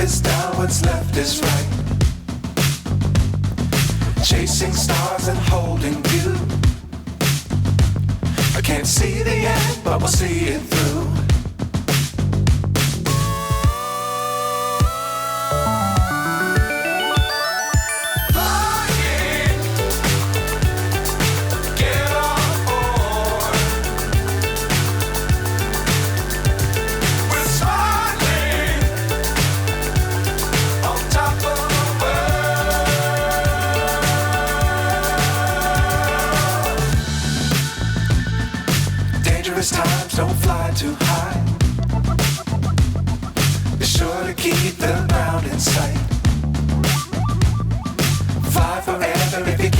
is down, what's left is right. Chasing stars and holding you. I can't see the end, but we'll see it through. Times don't fly too high. Be sure to keep the ground in sight. Fly forever if you